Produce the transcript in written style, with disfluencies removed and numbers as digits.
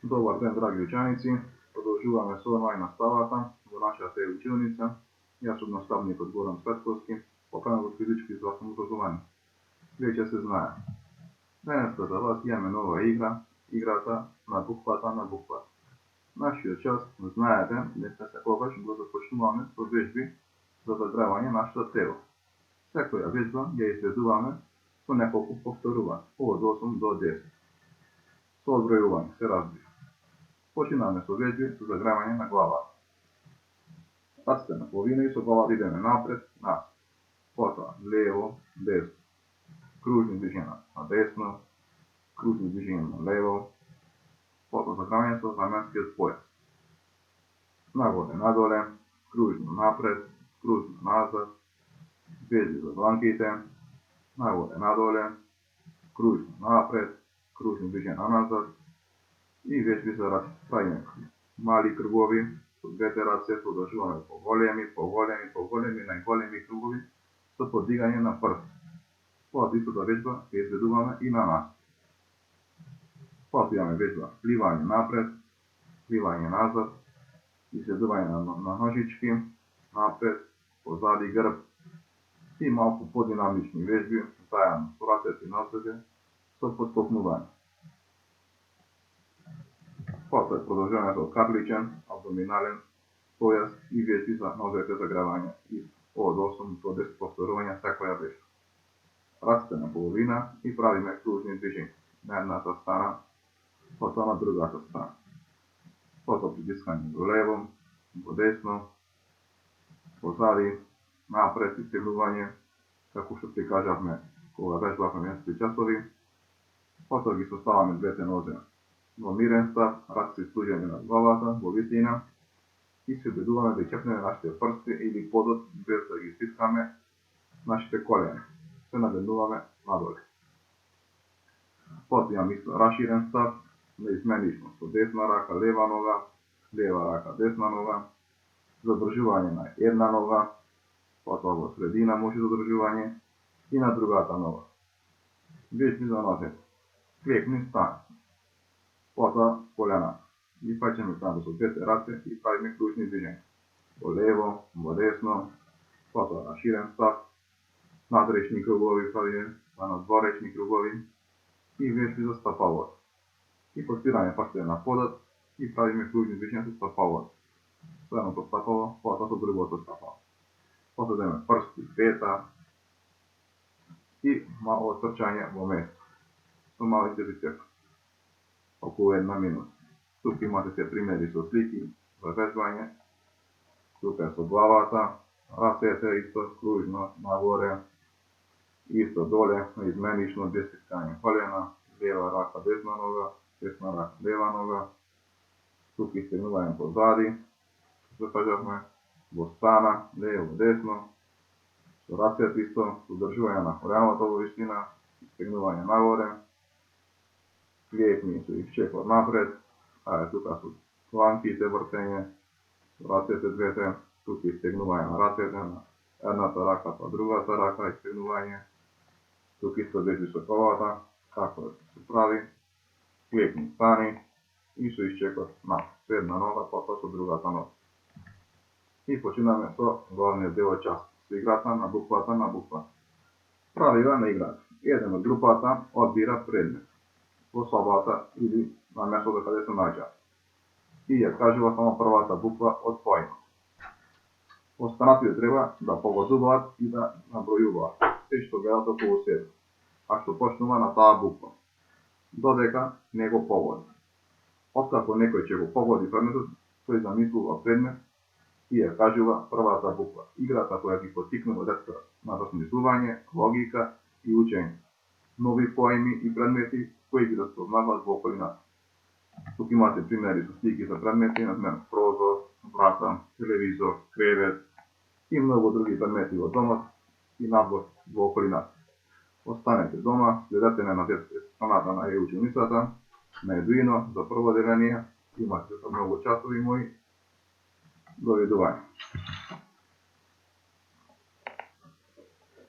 Добар ден, драги ученици. Продолжуваме со најнаставата во нашата училница. Јас сум наставникот Горан Светковски, поканен во физичко и здравствено образование. Веќе се знае. Денеска за вас имаме нова игра, играта на буквата на буква. Нашиот час, знаете, дека секогаш го започнуваме со вежби за загревање нашето тело. Секоја вежба ја изведуваме со неколку повторувања, од 8 до 10. Со одбројување, се разбира. Починаме со вежби за загревање на главата. Раците на половина и со главата идеме напред, назад. Потоа лево, десно. Кружни движења на десно, кружни движења на лево. Потоа загревање со раменскиот појас. Нагоре, надоле, кружно напред, кружно назад. Вежби за дланките, нагоре, надоле, кружно напред, кружни движења назад. И вежби за раце. Правиме мали кругови со двете раце, продолжуваме поголеми, најголеми кругови со подигање на прст. Потоа истата вежба ја изведуваме и на нас. Потоа имаме вежба пливање напред, пливање назад, изведување на ножички, напред, позади, грб и малку подинамични вежби, заедно со рацете и носете, со подскокнување. Потоа е продолжувањето од карличен, абдоминален појас и вежби за нозете за гревање од 8 до 10 повторувања секоја вежба. Раците на половина и правиме кружни движења на едната страна, потоа на другата страна. Потоа притискање до лево, до десно, позади, напред, истегнување, како што прикажавме кога вежбавме месеци часови. Потоа ги составаме двете нозе во мирен став, раците испружени над главата, во висина, и се обидуваме да ќепнеме нашите прсти или подот без да ги стискаме нашите колени. Се наведнуваме надоле. Потоа имаме исто раширен став, неизменично со десна рака, лева нога, лева рака, десна нога, задржување на една нога, потоа во средина може задржување и на другата нога. Вежби за нозете. Клекни, стани. Потоа колена. И фаќаме таму со двете раце и правиме кружни движења. Во лево, во десно, потоа раширен став, надречни кругови правиме, па надворечни кругови и вежби за стапалот. И подпираме прстите на подот и правиме кружни движења со стапалот. Со едното стапало, потоа со другото стапало. Потоа земе прсти, пета и мало трчање во место. Со малите бицепси. Околу 1 минута. Тука имате се примери со слики за вежбање. Тука е со главата, рацете исто кружно, нагоре, исто доле, изменично, без стискање колена, лева рака, десна нога, десна рака, лева нога. Тука истегнување позади, закажавме, во стана, лево, десно, со рацете исто, содржување на коленото во висина, истегнување нагоре, клиекни со исчекот напред, а тука со дланките вртење, со рацете двете, тука истегнување на рацете, на едната рака па другата рака, истегнување, тука исто вежби со главата, како се прави, клиекни, стани и со исчекот напред, со една нога, потоа со другата нога. И починаме со главниот дел од час, со играта на буквата на буква. Правила на играта. Еден од групата одбира предмет во собата или на местото каде се наоѓа и ја кажува само првата буква од поимот. Останатите треба да погодуваат и да набројуваат се што гледат околу себе, а што почнува на таа буква, додека не го погоди. Откако некој ќе го погоди предметот, тој замислува предмет и ја кажува првата буква. Играта која ги поттикнува децата на размислување, логика и учење, нови поими и предмети кои ги распознаваат во околината. Тук имате примери со слики за предмети, например прозор, врата, телевизор, кревет и многу други предмети во домот и надвор во околината. Останете дома, следете на страната на училницата, на Едуино за прво деление, имате многу часови мои. Довидување.